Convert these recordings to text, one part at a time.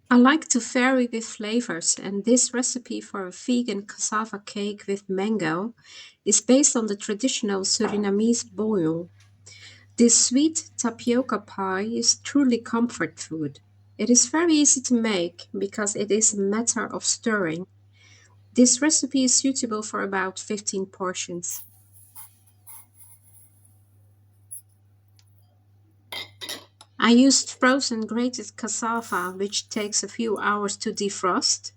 I like to vary with flavors, and this recipe for a vegan cassava cake with mango is based on the traditional Surinamese bojo. This sweet tapioca pie is truly comfort food. It is very easy to make because it is a matter of stirring. This recipe is suitable for about 15 portions. I used frozen grated cassava, which takes a few hours to defrost.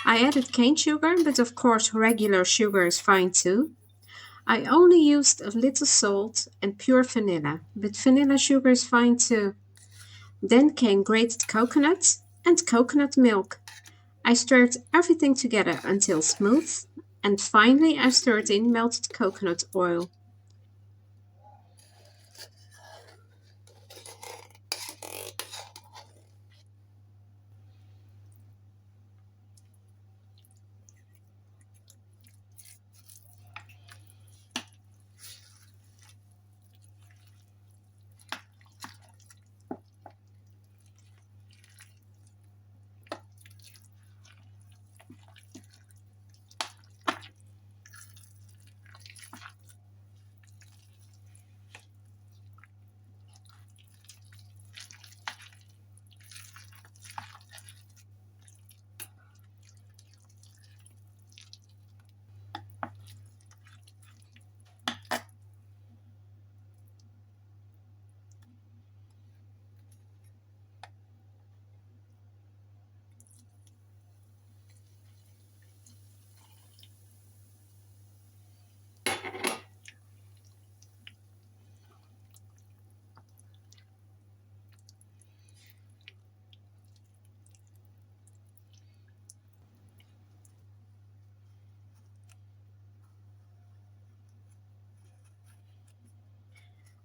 I added cane sugar, but of course regular sugar is fine too. I only used a little salt and pure vanilla, but vanilla sugar is fine too. Then came grated coconut and coconut milk. I stirred everything together until smooth, and finally I stirred in melted coconut oil.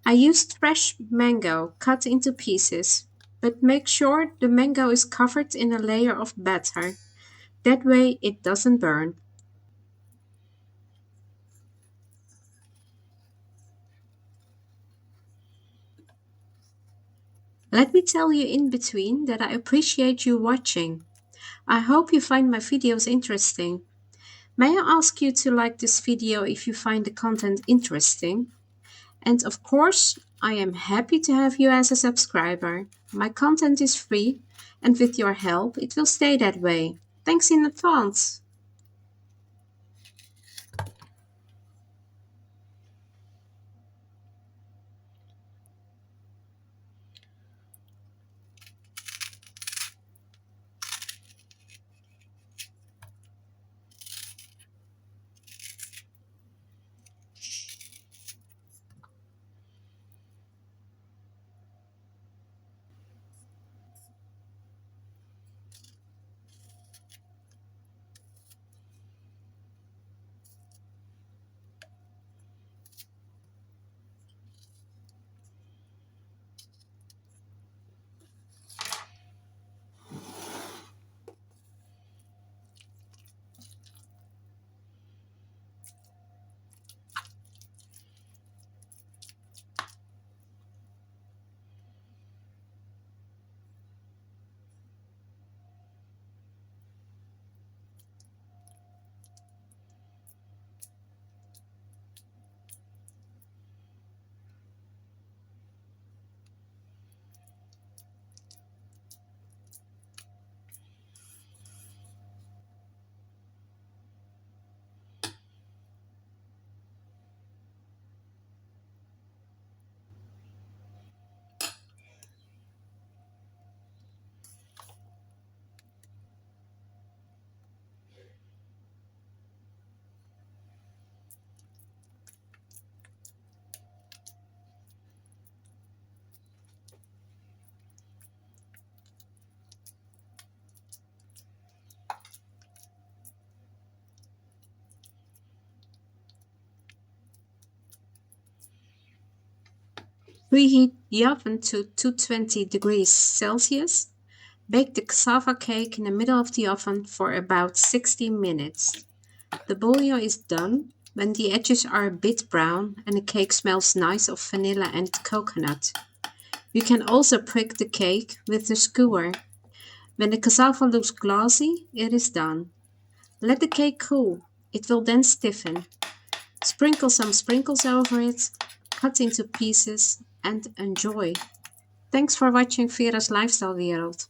I used fresh mango cut into pieces, but make sure the mango is covered in a layer of batter. That way it doesn't burn. Let me tell you in between that I appreciate you watching. I hope you find my videos interesting. May I ask you to like this video if you find the content interesting? And of course, I am happy to have you as a subscriber. My content is free, and with your help, it will stay that way. Thanks in advance. Preheat the oven to 220 degrees Celsius. Bake the cassava cake in the middle of the oven for about 60 minutes. The bouillon is done when the edges are a bit brown and the cake smells nice of vanilla and coconut. You can also prick the cake with a skewer. When the cassava looks glossy, it is done. Let the cake cool. It will then stiffen. Sprinkle some sprinkles over it, cut into pieces, and enjoy. Thanks for watching Vera's Lifestyle Wereld.